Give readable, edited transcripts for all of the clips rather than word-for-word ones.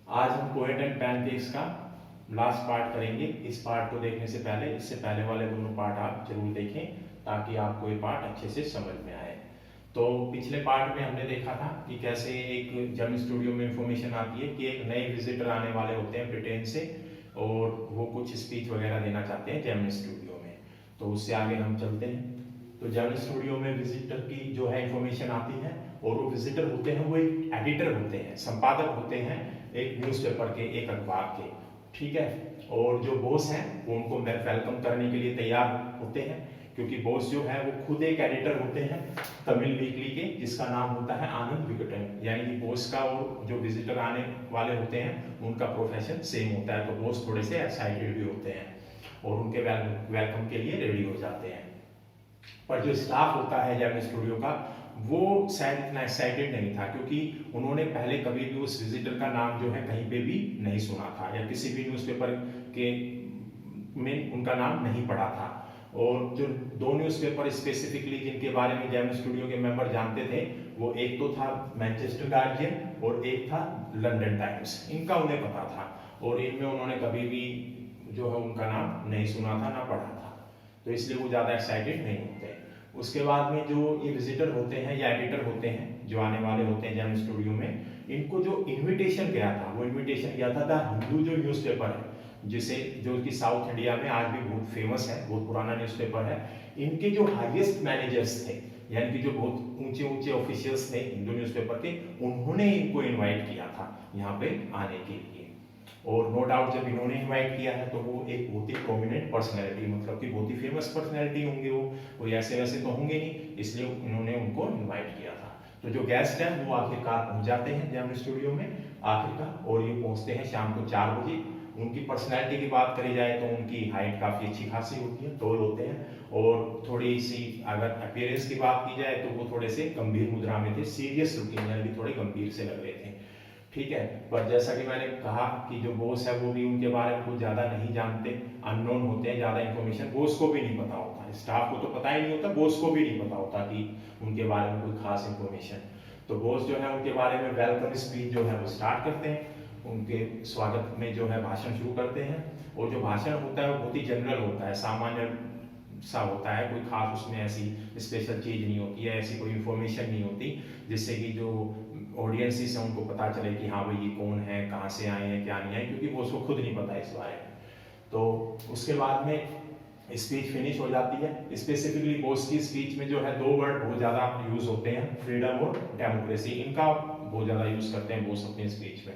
आज हम poet and pancakes का लास्ट पार्ट करेंगे। इस पार्ट को देखने से पहले इससे पहले वाले दोनों पार्ट आप जरूर देखें ताकि आपको ये पार्ट अच्छे से समझ में आए। तो पिछले पार्ट में हमने देखा था कि कैसे एक जब स्टूडियो में इंफॉर्मेशन आती है कि एक नए विजिटर आने वाले होते हैं ब्रिटेन से और वो कुछ स्पीच वगैरह देना चाहते हैं जेमिनी स्टूडियो में। तो उससे आगे हम चलते हैं। तो जेमिनी स्टूडियो में विजिटर की जो है इंफॉर्मेशन आती है और वो विजिटर होते हैं, वो एक एडिटर होते हैं, संपादक होते हैं एक न्यूज़पेपर के, एक अखबार के, ठीक है। और जो बॉस हैं वो उनको वेलकम करने के लिए तैयार होते हैं क्योंकि बॉस जो है वो खुद एक एडिटर होते हैं तमिल वीकली के, जिसका नाम होता है आनंद विकटन। यानी कि बॉस का और जो विजिटर आने वाले होते हैं उनका प्रोफेशन सेम होता है, तो बॉस थोड़े से एक्साइटेड भी होते हैं और उनके वेलकम के लिए रेडी हो जाते हैं। पर जो स्टाफ होता है जेमिनी स्टूडियो का वो शायद इतना एक्साइटेड नहीं था क्योंकि उन्होंने पहले कभी भी उस विजिटर का नाम जो है कहीं पे भी नहीं सुना था या किसी भी न्यूज़पेपर के में उनका नाम नहीं पढ़ा था। और जो दो न्यूज़पेपर स्पेसिफिकली जिनके बारे में जेमिनी स्टूडियो के मेंबर जानते थे वो एक तो था मैनचेस्टर गार्जियन और एक था लंदन टाइम्स। इनका उन्हें पता था और इनमें उन्होंने कभी भी जो है उनका नाम नहीं सुना था ना पढ़ा था, तो इसलिए वो ज़्यादा एक्साइटेड नहीं होते। उसके बाद में जो ये विजिटर होते हैं या एडिटर होते हैं जो आने वाले होते हैं जेमिनी स्टूडियो में, इनको जो इनविटेशन गया था वो इनविटेशन गया था द हिंदू जो न्यूज़पेपर है, जिसे जो कि साउथ इंडिया में आज भी बहुत फेमस है, बहुत पुराना न्यूज़पेपर है। इनके जो हाईएस्ट मैनेजर्स थे यानी कि जो बहुत ऊंचे ऊंचे ऑफिशियल्स थे हिंदू न्यूज़पेपर के, उन्होंने इनको इन्वाइट किया था यहाँ पे आने के लिए। और नो डाउट जब इन्होंने इनवाइट किया है तो वो एक बहुत ही प्रोमिनेंट पर्सनैलिटी, मतलब कि बहुत ही फेमस पर्सनैलिटी होंगे, वो ऐसे वैसे तो होंगे नहीं, इसलिए उन्होंने उनको इनवाइट किया था। तो जो गेस्ट हैं वो आखिरकार पहुंच जाते हैं जेमिनी स्टूडियो में आखिरकार, और ये पहुंचते हैं शाम को 4 बजे। उनकी पर्सनैलिटी की बात करी जाए तो उनकी हाइट काफ़ी अच्छी खासी होती है, टॉल होते हैं, और थोड़ी सी अगर अपीयरेंस की बात की जाए तो वो थोड़े से गंभीर मुद्रा में थे, सीरियस लुकिंग, यानी कि थोड़े गंभीर से लग रहे थे, ठीक है। पर जैसा कि मैंने कहा कि जो बॉस है वो भी उनके बारे में कुछ ज़्यादा नहीं जानते, अननोन होते हैं, ज़्यादा इन्फॉर्मेशन बॉस को भी नहीं पता होता, स्टाफ को तो पता ही नहीं होता, बॉस को भी नहीं पता होता कि उनके बारे में कोई खास इन्फॉर्मेशन। तो बॉस जो है उनके बारे में वेलकम स्पीच जो है वो स्टार्ट करते हैं, उनके स्वागत में जो है भाषण शुरू करते हैं। और जो भाषण होता है वो बहुत ही जनरल होता है, सामान्य सा होता है, कोई खास उसमें ऐसी स्पेशल चीज़ नहीं होती है, ऐसी कोई इन्फॉर्मेशन नहीं होती जिससे कि जो ऑडियंसेस हैं उनको पता चले कि हाँ भाई ये कौन है, कहाँ से आए हैं, क्या नहीं आए, क्योंकि वो उसको खुद नहीं पता इस बारे में। तो उसके बाद में स्पीच फिनिश हो जाती है। स्पेसिफिकली बॉस की स्पीच में जो है 2 वर्ड बहुत ज़्यादा यूज़ होते हैं, फ्रीडम और डेमोक्रेसी, इनका बहुत ज़्यादा यूज़ करते हैं बॉस अपनी स्पीच में।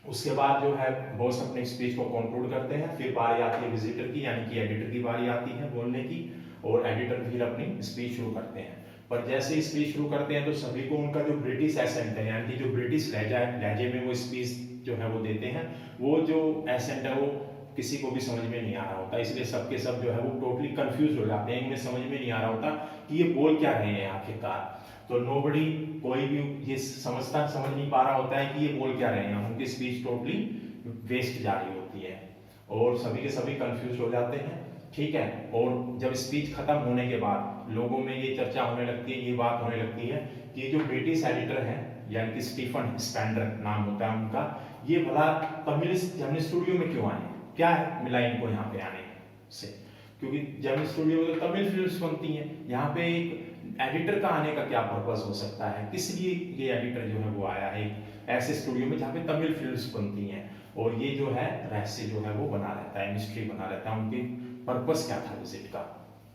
उसके बाद जो है बॉस अपनी स्पीच को कंक्लूड करते हैं, फिर बारी आती है विजिटर की, यानी कि एडिटर की बारी आती है बोलने की, और एडिटर फिर अपनी स्पीच शुरू करते हैं। पर जैसे ही स्पीच शुरू करते हैं तो सभी को उनका जो ब्रिटिश एसेंट है, यानी कि जो ब्रिटिश लहजे में वो स्पीच जो है वो देते हैं, वो जो एसेंट है वो किसी को भी समझ में नहीं आ रहा होता, इसलिए सबके सब जो है वो टोटली कंफ्यूज हो जाते हैं, इन्हें समझ में नहीं आ रहा होता कि ये बोल क्या रहे हैं आखिरकार। तो नोबडी, कोई भी ये समझ नहीं पा रहा होता है कि ये बोल क्या रहे हैं, उनकी स्पीच टोटली वेस्ट जा रही होती है और सभी के सभी कंफ्यूज हो जाते हैं, ठीक है। और जब स्पीच खत्म होने के बाद लोगों में ये चर्चा होने लगती है, ये बात होने लगती है कि ये जो ब्रिटिश एडिटर है यानी कि स्टीफन स्पेंडर नाम होता है उनका, ये भला तमिल जेमिनी स्टूडियो में क्यों आए, क्या मिला इनको यहाँ पे आने से, क्योंकि जेमिनी स्टूडियो में तो तमिल फिल्म्स बनती हैं, यहाँ पे एक एडिटर का आने का क्या पर्पस हो सकता है, किस लिए ये एडिटर जो है वो आया है ऐसे स्टूडियो में जहाँ पे तमिल फिल्म्स बनती हैं। और ये जो है रहस्य जो है वो बना रहता है, मिस्ट्री बना रहता है, उनके पर्पस क्या था विजिट का।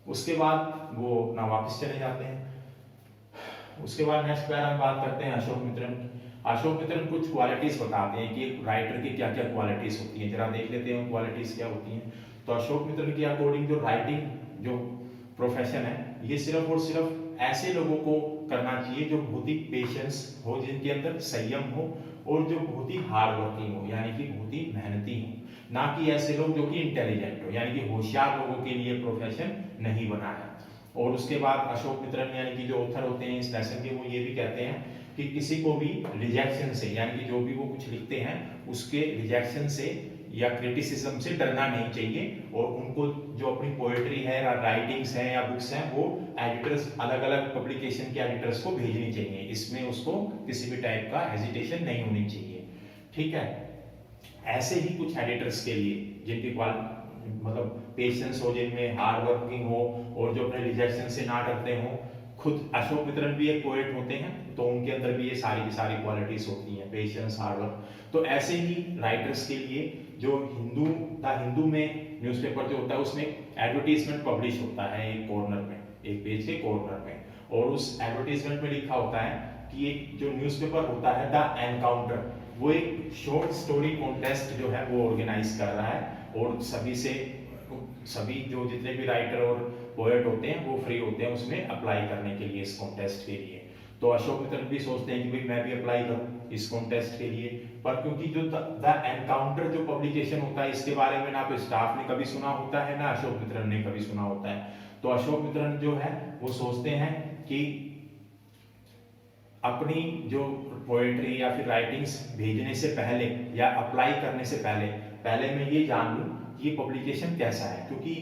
उसके बाद वो अपना वापस चले जाते हैं। उसके बाद नेक्स्ट पैरा हम बात करते हैं अशोक मित्रन। अशोक मित्रन कुछ क्वालिटीज बताते हैं कि एक राइटर की क्या क्या क्वालिटीज होती हैं, जरा देख लेते हैं क्वालिटीज क्या होती हैं। तो अशोक मित्रन के अकॉर्डिंग जो राइटिंग जो प्रोफेशन है ये सिर्फ और सिर्फ ऐसे लोगों को करना चाहिए जो बहुत ही पेशेंस हो, जिनके अंदर संयम हो और जो बहुत ही हार्ड वर्किंग हो, यानी कि बहुत ही मेहनती हो, ना कि ऐसे लोग जो कि इंटेलिजेंट हो, यानी कि होशियार लोगों के लिए प्रोफेशन नहीं बना है। और उसके बाद अशोक मित्रन यानी कि जो ऑथर होते हैं इस लेसन के, वो ये भी कहते हैं कि किसी को भी रिजेक्शन से, यानी कि जो भी वो कुछ लिखते हैं उसके रिजेक्शन से या क्रिटिसिज्म से डरना नहीं चाहिए, और उनको जो अपनी पोएट्री है या राइटिंग्स हैं या बुक्स हैं वो एडिटर्स, अलग अलग पब्लिकेशन के एडिटर्स को भेजनी चाहिए, इसमें उसको किसी भी टाइप का हेजिटेशन नहीं होनी चाहिए। ठीक है। ऐसे ही कुछ एडिटर्स के लिए जिनकी मतलब पेशेंस हो, जिनमें हार्ड वर्किंग हो और जो अपने रिजेक्शन से ना डरते हो, खुद अशोक मित्रन भी एक पोएट होते हैं, तो उनके अंदर भी ये सारी की सारी क्वालिटीज होती हैं, पेशेंस, हार्ड वर्क। तो ऐसे ही राइटर्स के लिए जो द हिंदू में न्यूज़पेपर जो होता है उसमें एडवर्टीजमेंट पब्लिश होता है एक कॉर्नर में, एक पेज के कॉर्नर में, और उस एडवर्टीजमेंट में लिखा होता है कि एक जो न्यूज़पेपर होता है द एनकाउंटर, वो एक शॉर्ट स्टोरी कॉन्टेस्ट जो है वो ऑर्गेनाइज कर रहा है, और सभी जो जितने भी राइटर और पोएट होते हैं वो फ्री होते हैं उसमें अप्लाई करने के लिए, इस कॉन्टेस्ट के लिए। तो अशोक मित्रन भी सोचते हैं कि भाई मैं भी अप्लाई करूं इस कॉन्टेस्ट के लिए, पर क्योंकि जो द एनकाउंटर जो पब्लिकेशन होता है इसके बारे में ना तो स्टाफ ने कभी सुना होता है ना अशोक मित्रन ने कभी सुना होता है, तो अशोक मित्रन जो है वो सोचते हैं कि अपनी जो पोएट्री या फिर राइटिंग्स भेजने से पहले या अप्लाई करने से पहले मैं ये जान लूं कि ये पब्लिकेशन कैसा है, क्योंकि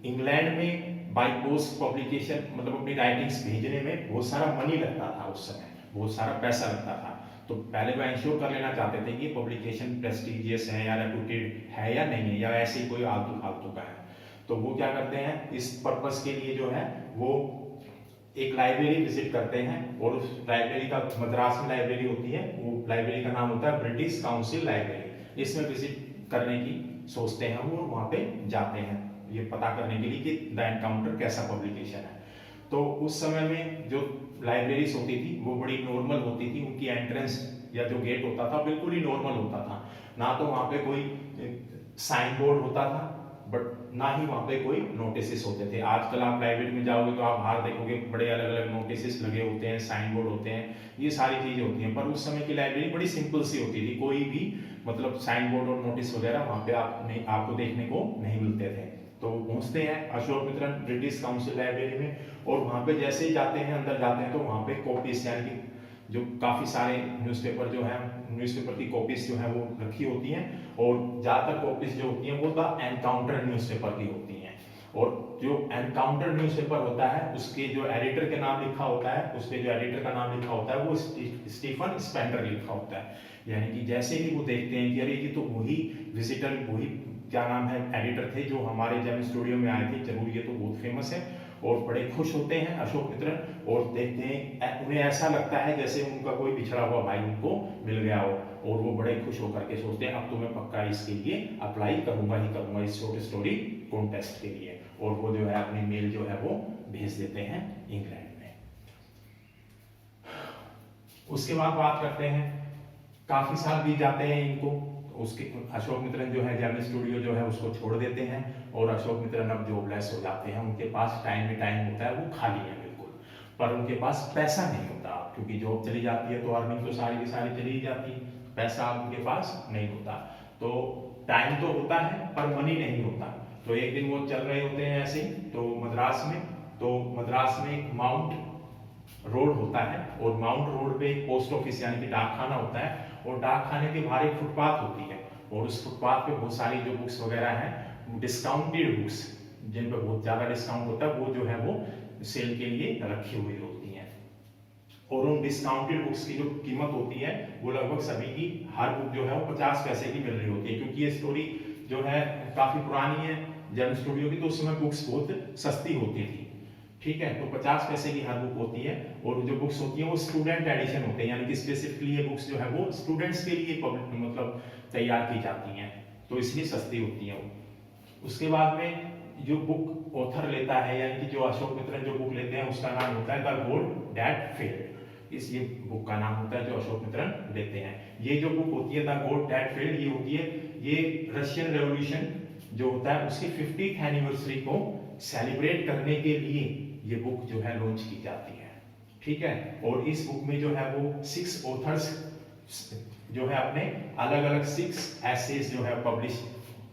इंग्लैंड में बाय पोस्ट पब्लिकेशन मतलब अपनी राइटिंग्स भेजने में बहुत सारा मनी लगता था, उस समय बहुत सारा पैसा लगता था। तो पहले वो इंश्योर कर लेना चाहते थे कि पब्लिकेशन प्रेस्टिजियस है या रेपुटेड है या नहीं है, या ऐसे ही कोई आलतू फालतू का है। तो वो क्या करते हैं, इस पर्पस के लिए जो है वो एक लाइब्रेरी विजिट करते हैं, और उस लाइब्रेरी का मद्रास में लाइब्रेरी होती है, वो लाइब्रेरी का नाम होता है ब्रिटिश काउंसिल लाइब्रेरी। इसमें विजिट करने की सोचते हैं वो, वहाँ पे जाते हैं ये पता करने के लिए कि द एनकाउंटर कैसा पब्लिकेशन है। तो उस समय में जो लाइब्रेरीज होती थी वो बड़ी नॉर्मल होती थी, उनकी एंट्रेंस या जो गेट होता था बिल्कुल ही नॉर्मल होता था, ना तो वहाँ पे कोई साइन बोर्ड होता था बट ना ही वहाँ पे कोई नोटिस होते थे। आजकल आप लाइब्रेरी में जाओगे तो आप बाहर देखोगे बड़े अलग अलग नोटिस लगे होते हैं, साइन बोर्ड होते हैं, ये सारी चीजें होती हैं, पर उस समय की लाइब्रेरी बड़ी सिंपल सी होती थी, कोई भी मतलब साइन बोर्ड और नोटिस वगैरह वहाँ पे आपको देखने को नहीं मिलते थे। तो पहुंचते हैं Ashok Mitran British council library में, और वहाँ पे जैसे ही जाते हैं अंदर जाते हैं तो वहाँ पे कॉपीज यानी कि जो काफ़ी सारे न्यूज़पेपर जो है न्यूज़पेपर की कॉपीज जो है वो रखी होती हैं, और ज़्यादातर कॉपीज जो होती हैं वो द एनकाउंटर न्यूज़पेपर की होती हैं। और जो एनकाउंटर न्यूज़पेपर होता है उसके जो एडिटर के नाम लिखा होता है, उसके जो एडिटर का नाम लिखा होता है वो स्टीफन स्पेंडर लिखा होता है। यानी कि जैसे ही वो देखते हैं कि अरे ये तो वही विजिटर, वही क्या नाम है एडिटर थे जो हमारे जब स्टूडियो में आए थे, जरूर ये तो बहुत फेमस है, और बड़े खुश होते हैं अशोक मित्रन, और देखते हैं उन्हें ऐसा लगता है जैसे उनका कोई बिछड़ा हुआ भाई उनको मिल गया हो, और वो बड़े खुश होकर के सोचते हैं अब तो मैं पक्का इसके लिए अप्लाई करूंगा ही करूंगा, इस शॉर्ट स्टोरी कॉन्टेस्ट के लिए, और वो जो है अपनी मेल जो है वो भेज देते हैं इंग्लैंड में। उसके बाद बात करते हैं, काफी साल बीत जाते हैं इनको, उसके अशोक मित्रन जो है जेम स्टूडियो जो है उसको छोड़ देते हैं, और अशोक मित्रन अब जॉबलेस हो जाते हैं, उनके पास टाइम होता है वो खाली है बिल्कुल, पर उनके पास पैसा नहीं होता, क्योंकि जॉब चली जाती है तो अर्निंग तो सारी की सारी चली ही जाती है, पैसा उनके पास नहीं होता। तो टाइम तो होता है पर मनी नहीं होता। तो एक दिन वो चल रहे होते हैं ऐसे ही, तो मद्रास में एक माउंट रोड होता है, और माउंट रोड पे एक पोस्ट ऑफिस यानी कि डाकखाना होता है, और डाकखाने के बाहर एक फुटपाथ होती है, और उस फुटपाथ पे बहुत सारी जो बुक्स वगैरह हैं डिस्काउंटेड बुक्स, जिन पे बहुत ज्यादा डिस्काउंट होता है वो जो है वो सेल के लिए रखी हुई होती हैं, और उन डिस्काउंटेड बुक्स की जो कीमत होती है वो लगभग सभी की हर बुक जो है वो 50 पैसे की मिल रही होती है, क्योंकि ये स्टोरी जो है काफी पुरानी है जेम स्टूडियो की, तो उस समय बुक्स बहुत सस्ती होती थी, ठीक है। तो 50 पैसे की हर बुक होती है, और जो बुक्स होती है वो स्टूडेंट एडिशन होते हैं, यानी कि स्पेसिफिकली ये बुक्स जो है वो स्टूडेंट्स के लिए मतलब तैयार की जाती हैं, तो इसलिए सस्ती होती है वो। उसके बाद में जो बुक ऑथर लेता है, यानी कि जो अशोक मित्रन जो बुक लेते हैं उसका नाम होता है द गोड डैड फेल्ड, इस ये बुक का नाम होता है जो अशोक मित्रन लेते हैं। ये जो बुक होती है द गोड डैड फेल्ड, ये होती है, ये रशियन रेवोल्यूशन जो होता है उसकी 50th एनिवर्सरी को सेलिब्रेट करने के लिए ये बुक जो है लॉन्च की जाती है, ठीक है। और इस बुक में जो है वो 6 ऑथर्स जो है अपने अलग अलग 6 एसेज जो है पब्लिश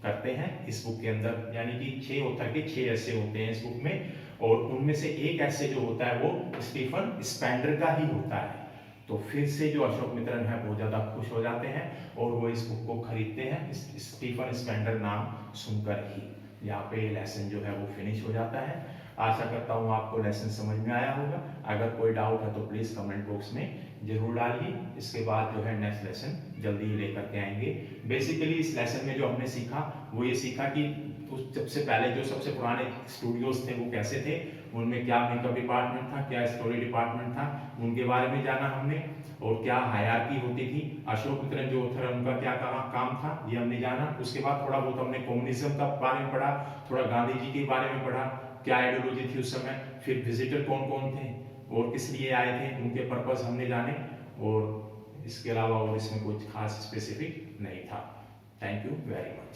करते हैं इस बुक के अंदर, यानी कि 6 ऑथर के 6 ऐसे होते हैं इस बुक में, और उनमें से एक ऐसे जो होता है वो स्टीफन स्पेंडर का ही होता है। तो फिर से जो अशोक मित्रन है बहुत ज्यादा खुश हो जाते हैं, और वो इस बुक को खरीदते हैं स्टीफन स्पेंडर नाम सुनकर ही। यहाँ पे लेसन जो है वो फिनिश हो जाता है। आशा करता हूँ आपको लेसन समझ में आया होगा। अगर कोई डाउट है तो प्लीज़ कमेंट बॉक्स में जरूर डालिए। इसके बाद जो है नेक्स्ट लेसन जल्दी ही लेकर के आएंगे। बेसिकली इस लेसन में जो हमने सीखा वो ये सीखा कि सबसे पहले जो सबसे पुराने स्टूडियोज थे वो कैसे थे, उनमें क्या मेकअप डिपार्टमेंट था, क्या स्टोरी डिपार्टमेंट था, उनके बारे में जाना हमने, और क्या हायरार्की होती थी, अशोक मित्रन जो ऑथर है उनका क्या काम था ये हमने जाना। उसके बाद थोड़ा बहुत हमने कम्युनिज्म का बारे में पढ़ा, थोड़ा गांधी जी के बारे में पढ़ा, क्या आइडियोलॉजी थी उस समय, फिर विजिटर कौन कौन थे और किस लिए आए थे, उनके पर्पस हमने जाने, और इसके अलावा और इसमें कुछ खास स्पेसिफिक नहीं था। Thank you very much.